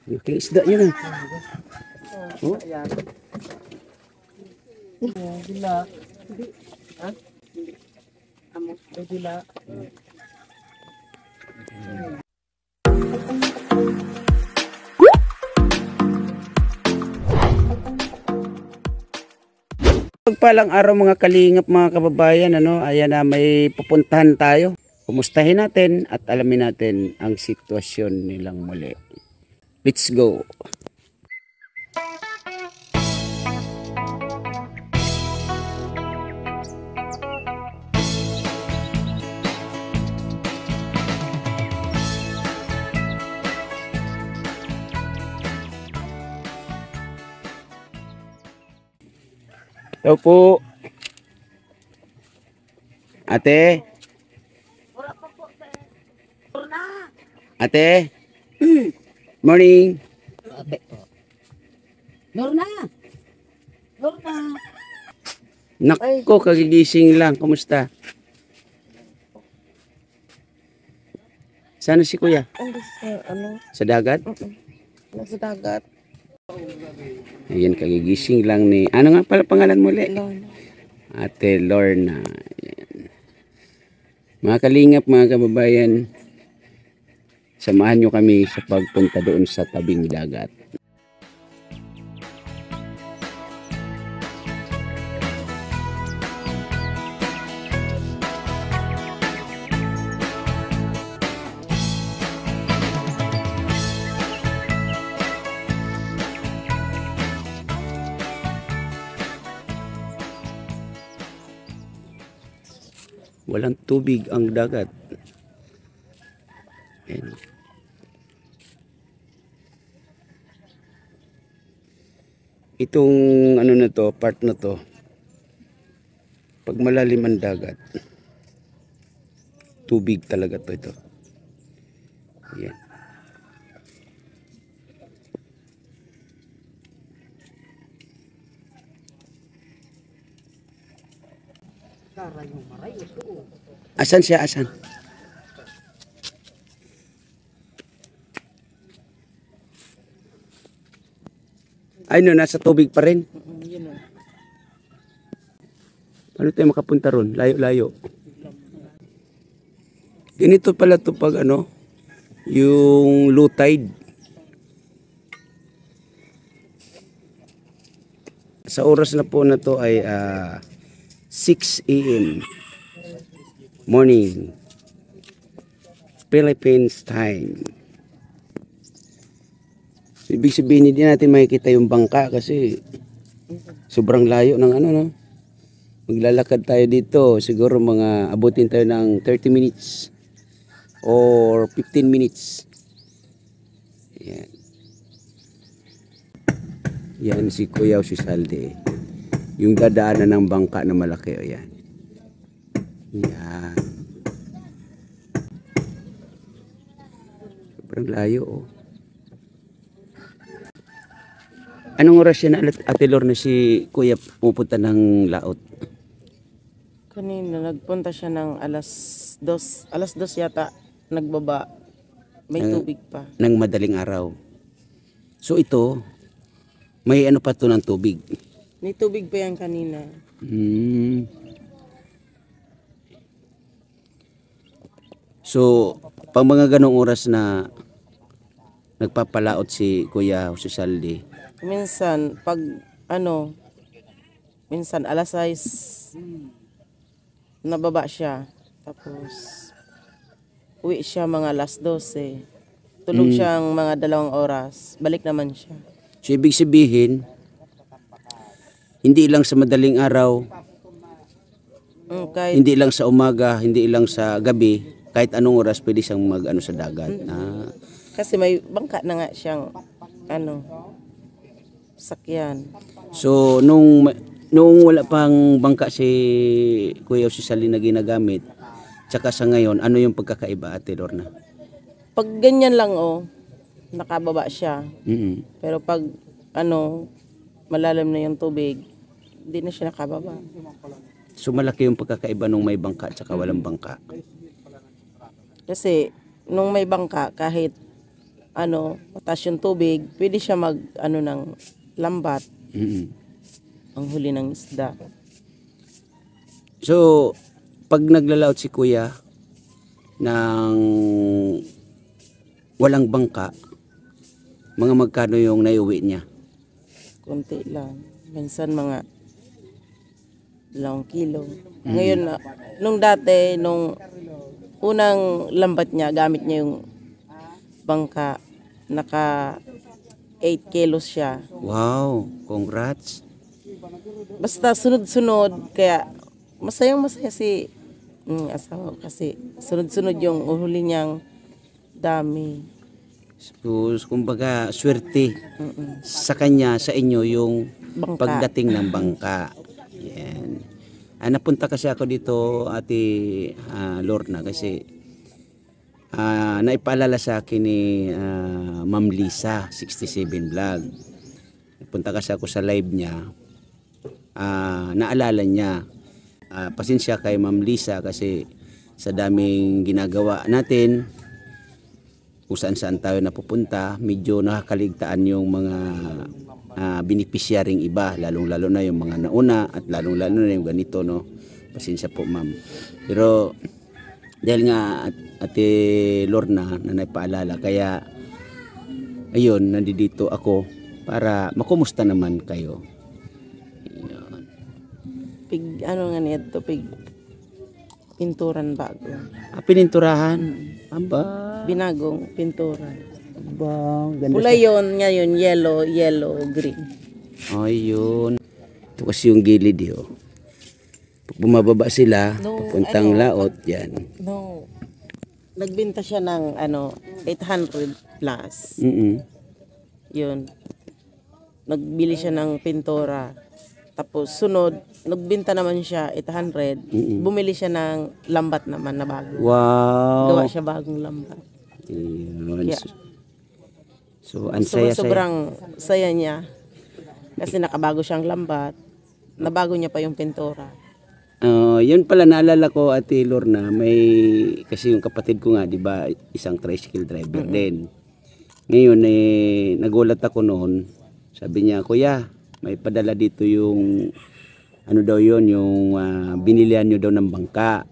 Yung isda yun. Oh. Dila. Ha? Amo. Dila. Pagpalang araw mga kalingap, mga kababayan, ayan na may pupuntahan tayo. Kumustahin natin at alamin natin ang sitwasyon nilang muli. Let's go! Hello po. Ate. Ate. Morning. Lorna. Lorna. Nako, kagigising lang. Kumusta? Sana si kuya? Sa dagat? Nasa dagat. Ayan, kagigising lang ni... Ano nga pala pangalan mo ulit? Lorna. Ate Lorna. Ayan. Mga kalingap, mga kababayan, samahan nyo kami sa pagpunta doon sa tabing dagat. Walang tubig ang dagat. Ayan. Itong ano na to, part na to, pag malalim ang dagat, tubig talaga to ito. Ayan. Asan siya? Asan? Ay no, nasa tubig pa rin. Ano tayo makapunta ron? Layo-layo. Ganito pala to pag ano, yung low tide. Sa oras na po na to ay 6 AM morning Philippines time. Ibig sabihin hindi natin makikita yung bangka kasi sobrang layo ng ano, no? Maglalakad tayo dito, siguro mga abutin tayo ng 30 minutes or 15 minutes. Yan. Yan si Kuya o si Salde. Yung dadaanan ng bangka na malaki, o yan. Yan. Sobrang layo, oh. Anong oras yan, Ate Lorna, si Kuya pupunta ng laot? Kanina nagpunta siya ng alas 2 yata nagbaba. May tubig pa. Ng madaling araw. So ito, may ano pa to ng tubig. May tubig pa yan kanina. So, pag mga ganong oras na nagpapalaot si Kuya o si Saldi, Minsan, pag minsan alas 6, nababa siya. Tapos, uwi siya mga alas 12. Tulog siyang mga 2 oras. Balik naman siya. so ibig sabihin, hindi lang sa madaling araw, Kahit, hindi lang sa umaga, hindi lang sa gabi, kahit anong oras pwede siyang mag-ano sa dagat. kasi may bangka na nga siyang, sakyan. So, nung wala pang bangka si Kuya o si Sally na ginagamit, tsaka sa ngayon, ano yung pagkakaiba, Ate Lorna? Pag ganyan lang, nakababa siya. Pero pag, malalim na yung tubig, hindi na siya nakababa. So, malaki yung pagkakaiba nung may bangka tsaka walang bangka. Kasi, nung may bangka, kahit mataas yung tubig, pwede siya mag ng lambat, Mm. ang huli ng isda. So, pag naglalaot si kuya ng walang bangka, mga magkano yung naiuwi niya? Konti lang. Minsan mga 2 kilo. Ngayon, nung dati, nung unang lambat niya, gamit niya yung bangka, naka 8 kilos siya. Wow, congrats. Basta sunod-sunod, kaya masayang-masaya si asawa ko kasi sunod-sunod yung uhuli niyang dami. So, kumbaga, swerte sa kanya, sa inyo, yung Bangka. pagdating ng bangka. Yan. Napunta kasi ako dito, Ate Lorna, kasi naipaalala sa akin ni Ma'am Lisa, 67 Vlog. Napunta kasi ako sa live niya. Naalala niya. Pasensya kay Ma'am Lisa kasi sa daming ginagawa natin, kung saan tayo napupunta, medyo nakakaligtaan yung mga beneficiarying iba, lalong-lalo na yung mga nauna at lalong-lalo na yung ganito, no. Pasensya po, ma'am. Pero dahil nga Ate Lorna na naipaalala, kaya ayun, nandito ako para makumusta naman kayo. Ayun. Pig, nga niya to, pig pinturan bago. Pininturahan. Aba. Binagong pinturan. Aba, ganda Pula yun, ngayon yellow, green. Ayun. Ito kasi yung gilid yun. Pag bumababa sila, papuntang laot, yan. No, nagbenta siya ng 800 plus. Yun. Nagbili siya ng pintura. Tapos sunod, nagbenta naman siya 800. Bumili siya ng lambat naman na bago. Wow. Gawa siya bagong lambat. Ayun. Kaya, So, ang saya-saya. sobrang saya niya. Kasi nakabago siyang lambat. Nabago niya pa yung pintura. Yun pala naalala ko, Ate Lorna, may kasi yung kapatid ko nga, 'di ba, isang tricycle driver din. Ngayon nagulat ako noon. Sabi niya, "Kuya, may padala dito yung ano daw yun, yung binilihan nyo daw ng bangka."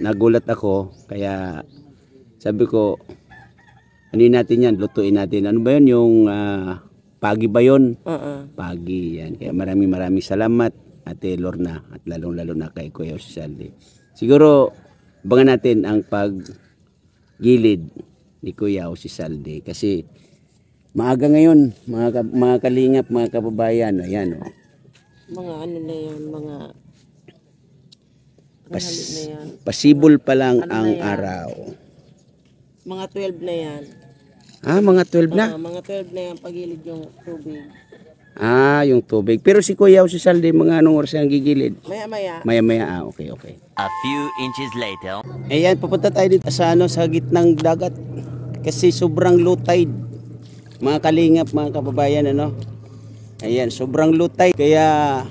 Nagulat ako, kaya sabi ko, ano natin yan, lutuin natin. Ano ba yun, yung pagi ba yun? Pagi, yan. Kaya maraming salamat, Ate Lorna, at lalong-lalo na kay Kuya Saldi. Siguro, abangan natin ang paggilid ni Kuya Saldi. Kasi maaga ngayon, mga kalingap, mga kababayan, ayan o. Mga na yan, mga tanghali na yan. Pasibol pa lang Ano ang na yan? araw. Mga 12 na yan. Mga 12 na? Mga 12 na yan, pagilid yung tubig. Yung tubig. Pero si Kuya Saldi, mga anong oras ang gigilid? Maya-maya. Maya-maya, okay. A few inches later. Ayan, pupunta tayo dito sa sa gitnang dagat. Kasi sobrang low tide. Mga kalingap, mga kababayan, ano? Ayan, sobrang low tide. Kaya,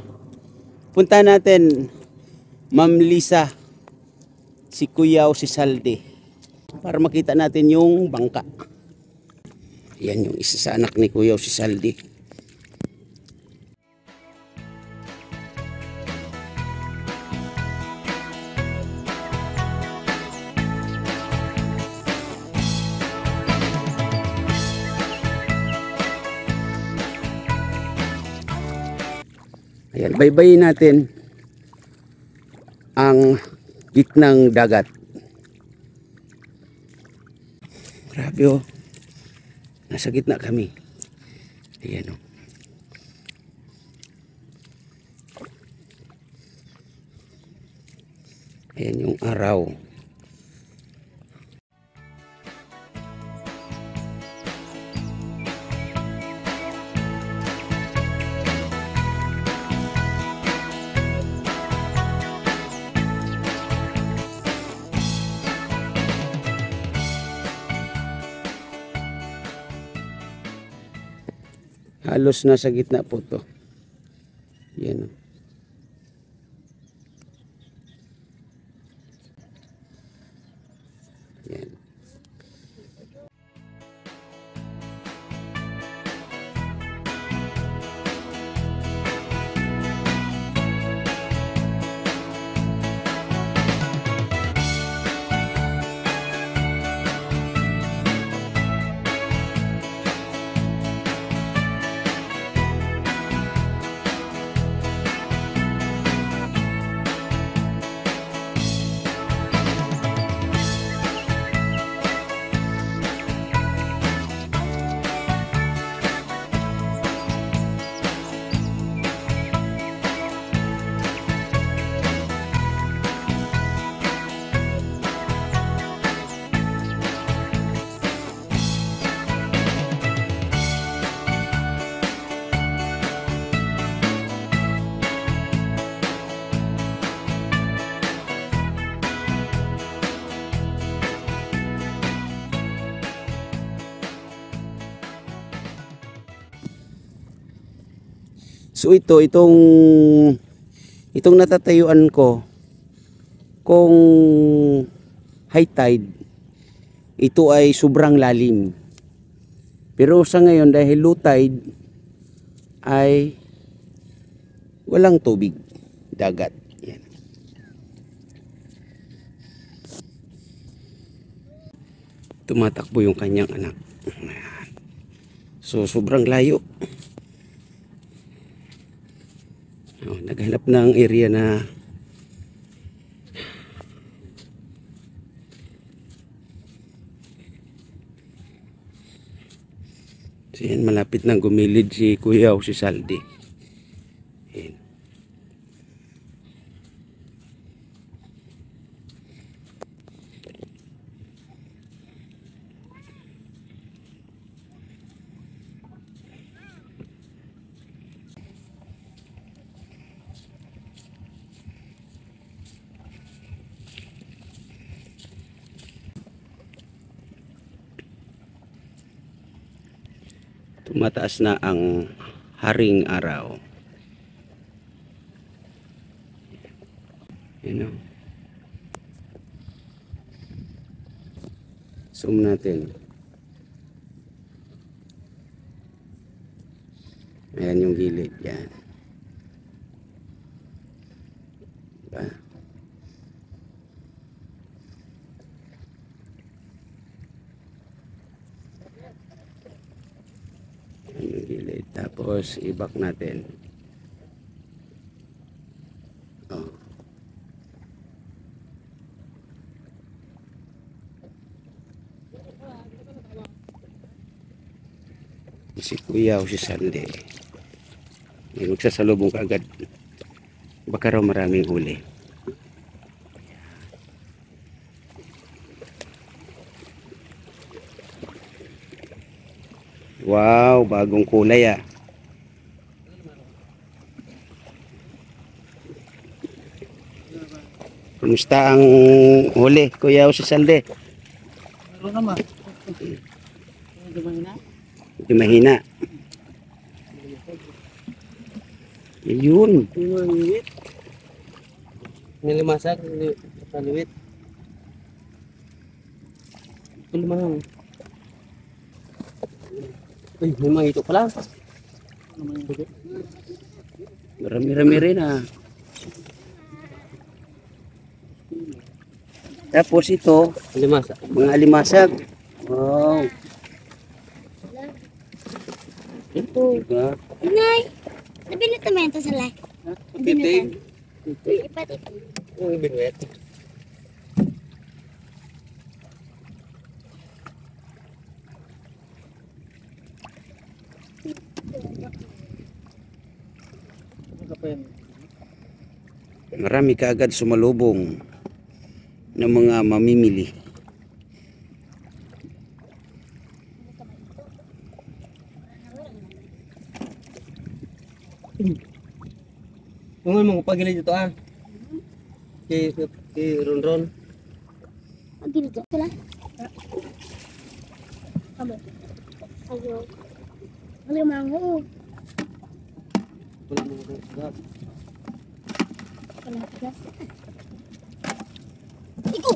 punta natin, Ma'am Lisa, si Kuya Saldi, para makita natin yung bangka. Ayan yung isa sa anak ni Kuya Saldi. Ayan, baybayin natin ang gitnang dagat. Grabe oh. Nasa gitna kami. Ayan oh. Ayan yung araw. Halos nasa gitna po to. Yan o. Yan. So itong natatayuan ko, kung high tide, ito ay sobrang lalim. Pero sa ngayon dahil low tide ay walang tubig, dagat. Yan. Tumatakbo yung kanyang anak. So sobrang layo. Naghanap ng area na so yan, malapit nang gumilid si Kuya o si Saldi. Yan. Tumataas na ang haring araw. Yan o. Zoom natin. Ayan yung gilid. Yan. Diba? Yung gilid. Tapos i-back natin. Oh. Si Kuya o si Sandy may magsasalubong kaagad, baka raw maraming huli. Wow, bagong kulay ah. Kumusta ang huli, Kuya o si Sandy? Ano naman? Medyo mahina. Medyo mahina. Yun. Maliwit. Nilimasag, maliwit. Lumahang. Ay, may mga ito pala. Marami-rami rin ah. Tapos ito, Limasag. mga alimasag. Wow. Ito. Diba? Nay, nabinutan mo yan to sa live. Piting. Ipat. Yung binuet. Marami kaagad sumalubong ng mga mamimili. Kung mo pagilid dito ah. Kay Ronron. Ang binutan sila. Kamo. Ayo. Ano mango? Wala mo ko. Wala gas. Iko.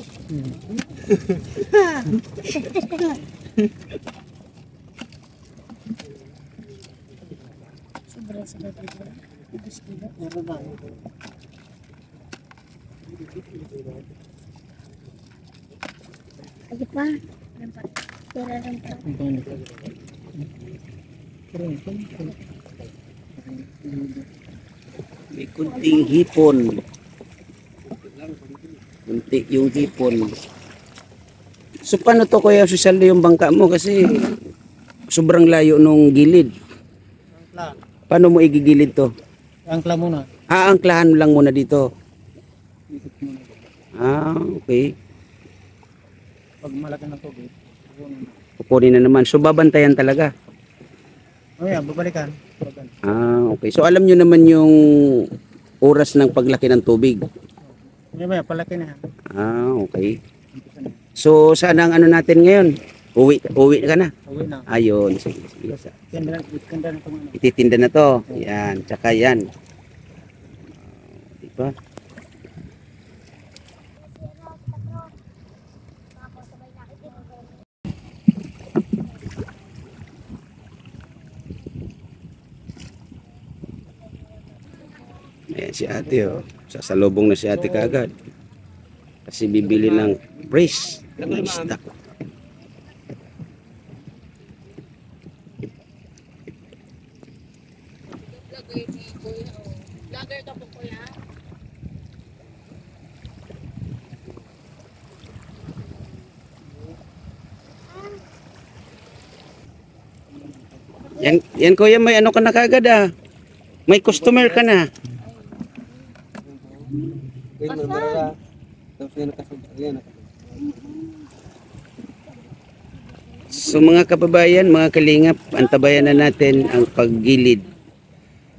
Sobra dito. Ibus kilo. Meron ba? Lagi pa. Lempat. Pera lempat. May kunting hipon. Kunti yung hipon. So paano to Kuya social yung bangka mo kasi sobrang layo nung gilid. Angkla. Paano mo igigilid to? Angkla muna. Aangklahan lang muna dito. Ikot muna. Okay. Pag malaki na tubig. Kukunin na naman. So babantayan talaga. Oh yeah, babalikan. Okay. So alam nyo naman yung oras ng paglaki ng tubig. May palaki na yan. Okay. So saan ang ano natin ngayon? Uwi ka na. Uwi na. Ayun, sige, sige. Ganda na itong ano. Ititinda na to. Yan, tsaka yan. Diba? Ayan si ate, oh. Sasalubong na si ate kaagad. Kasi bibili ng fresh ng isda. Yan kuya, may ano ka na kaagad ah. May customer ka na. So mga kababayan, mga kalingap, antabayan na natin ang paggilid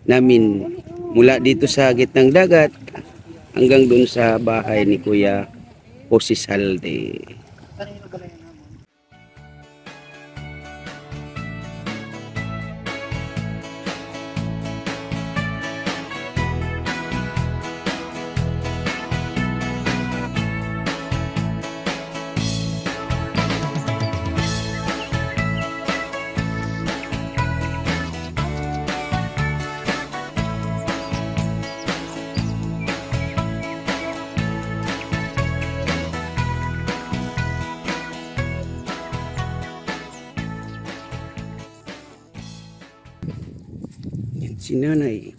namin mula dito sa gitnang dagat hanggang dun sa bahay ni Kuya Jose Salde. Yan si nanay.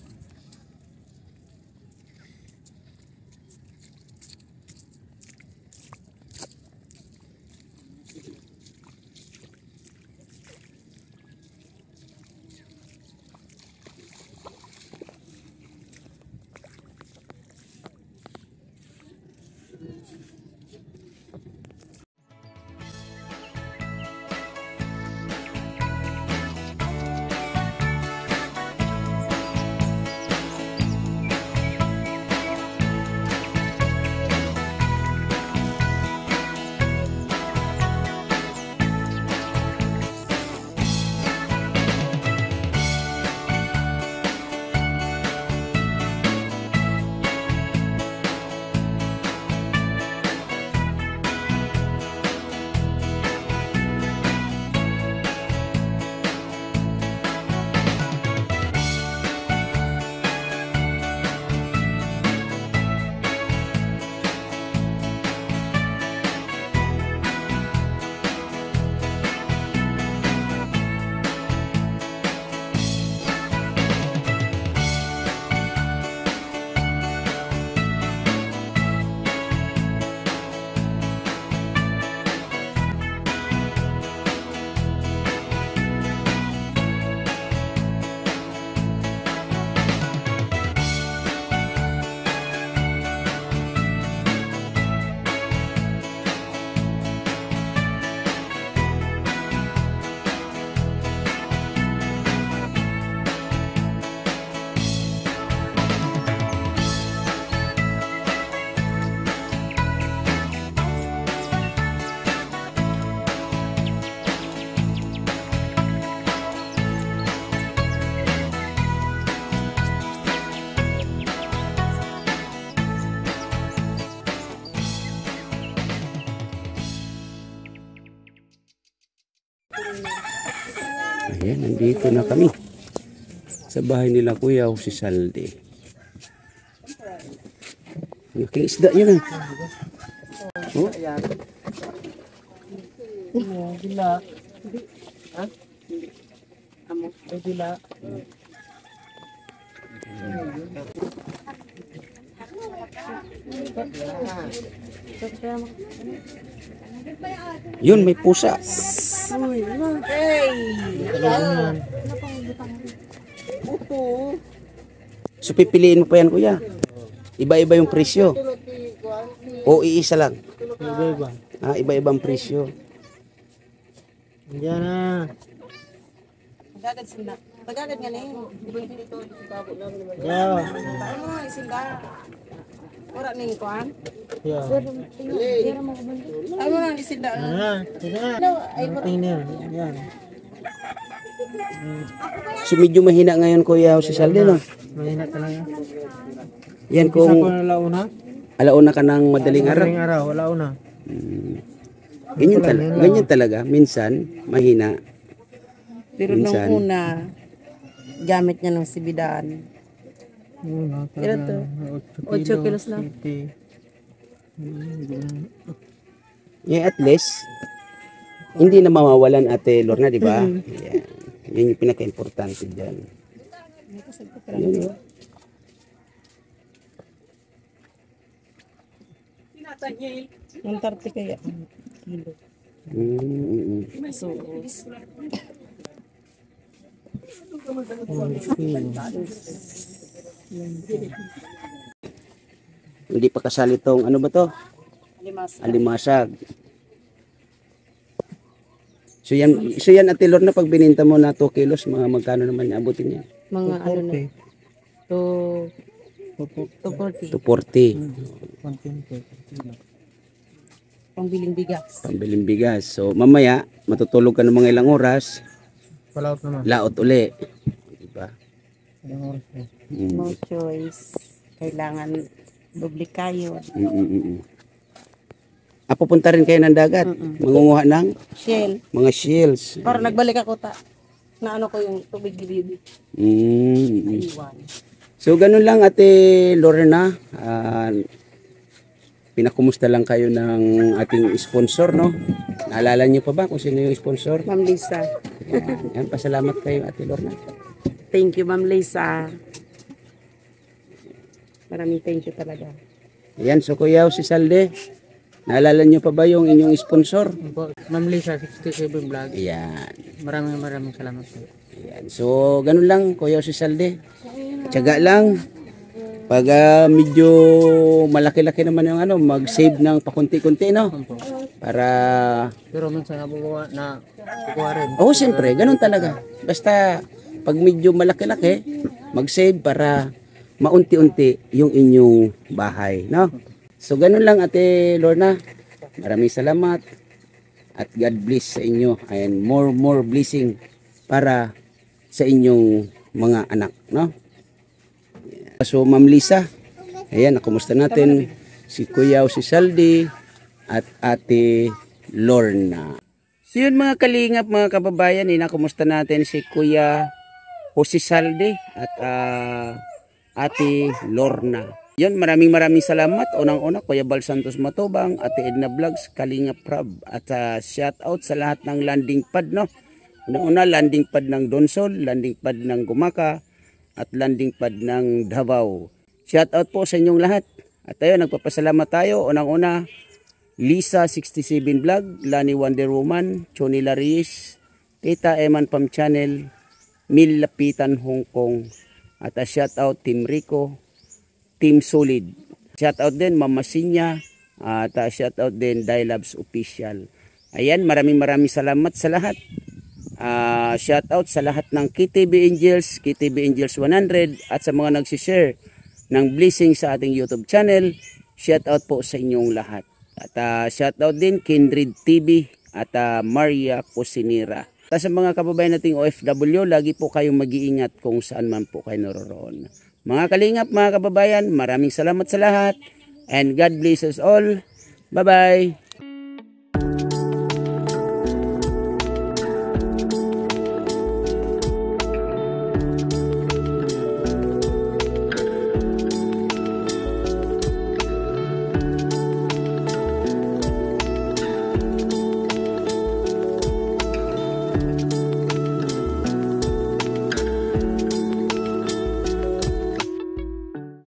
Ayan, nandito na kami sa bahay nila Kuya Jose Salde. Laking isda yun ah. Oh. Dila. Ha? Amo. Dila. Yun, may pusa. So pipiliin mo pa yan kuya. Iba-iba yung presyo. O iisa lang. Iba-iba. Ah, iba-ibang presyo. Diyan na. Tagad sila. Tagad nga ning. Dito sa babo lang naman. Yeah. Ano sinda? Ora ning kuan. Yeah. Pero mo kabalik. Ano na isinda? Sige na. Tingin yan. Yan. So medyo mahina ngayon Kuya si Salde, no? Mahina talaga. Yan Isa ko kung na launa. alauna ka ng madaling araw. Madaling araw, wala una. Ganyan talaga. Minsan, mahina. Pero nung Minsan. una, gamit niya ng sibidaan. Una, Ilan to? 8 kilos lang. 50. Yeah, at least, hindi na mawawalan Ate Lorna, di ba? Yan. Yan yung pinaka-importante dyan. Yun, oh. Yung 30 kaya. Kilo. So, hindi pa kasali tong ano ba to? Alimasag. So yan Ate Lorna, pag bininta mo na 2 kilos, mga magkano naman abutin niya? Mga ano na. To 240. 240. Pangbiling bigas. Pambiling bigas. So mamaya, matutulog ka ng mga ilang oras, Wala out naman. laot uli. Diba? Ilang oras na. No choice. Kailangan doble kayo. Pupunta rin kayo ng dagat. Mangunguha ng Shell. mga shells. Para nagbalik ako na ano ko yung tubig gilid. Iwan. So ganun lang Ate Lorna. Pinakumusta lang kayo ng ating sponsor, no? Naalala niyo pa ba kung sino yung sponsor? Ma'am Lisa. Yan, pasalamat kayo Ate Lorna. Thank you, Ma'am Lisa. Maraming thank you talaga. Yan, so Kuya si Salde. Naalala niyo pa ba yung inyong sponsor? Ma'am Lisa, 67 vlog. Yan. Maraming salamat po. Yan. So ganun lang Kuya si Salde. Tiyaga lang. Pag medyo malaki-laki naman yung ano, mag-save ng pakunti-kunti, no? Para... Pero minsan nabubuha rin. Oo, siyempre, ganun talaga. Basta, pag medyo malaki-laki, mag-save para maunti-unti yung inyong bahay, no? So, ganun lang, Ate Lorna. Maraming salamat. At God bless sa inyo. And more blessing para sa inyong mga anak, no? So Ma'am Lisa, ayan, nakumusta natin si Kuya si Saldi at Ate Lorna. So yun mga kalingap, mga kababayan, nakumusta natin si Kuya Jose Saldi at Ate Lorna. Yun, maraming salamat. Unang-una, Kuya Bal Santos Matubang, Ate Edna Vlogs, Kalingap Prab, at shout out sa lahat ng landing pad, no? Unang-una, landing pad ng Donsol, landing pad ng Gumaka, at landing pad ng Davao. Shout out po sa inyong lahat. At ayun, nagpapasalamat tayo. Unang-una, Lisa 67 Vlog, Lani Wonder Woman, Choni Laris, Tita Eman Pam Channel, Mil Lapitan Hong Kong. At shout out Team Rico, Team Solid. Shout out din Mama Sinya, at shout out din Dialabs Official. Ayan, maraming salamat sa lahat. Shout out sa lahat ng KTB Angels, KTB Angels 100 at sa mga nagsishare ng blessing sa ating YouTube channel. Shout out po sa inyong lahat. At shout out din Kindred TV at Maria Cusinera. At sa mga kababayan nating OFW, lagi po kayong mag-iingat kung saan man po kayo naroroon. Mga kalingap, mga kababayan, maraming salamat sa lahat and God bless us all. Bye-bye!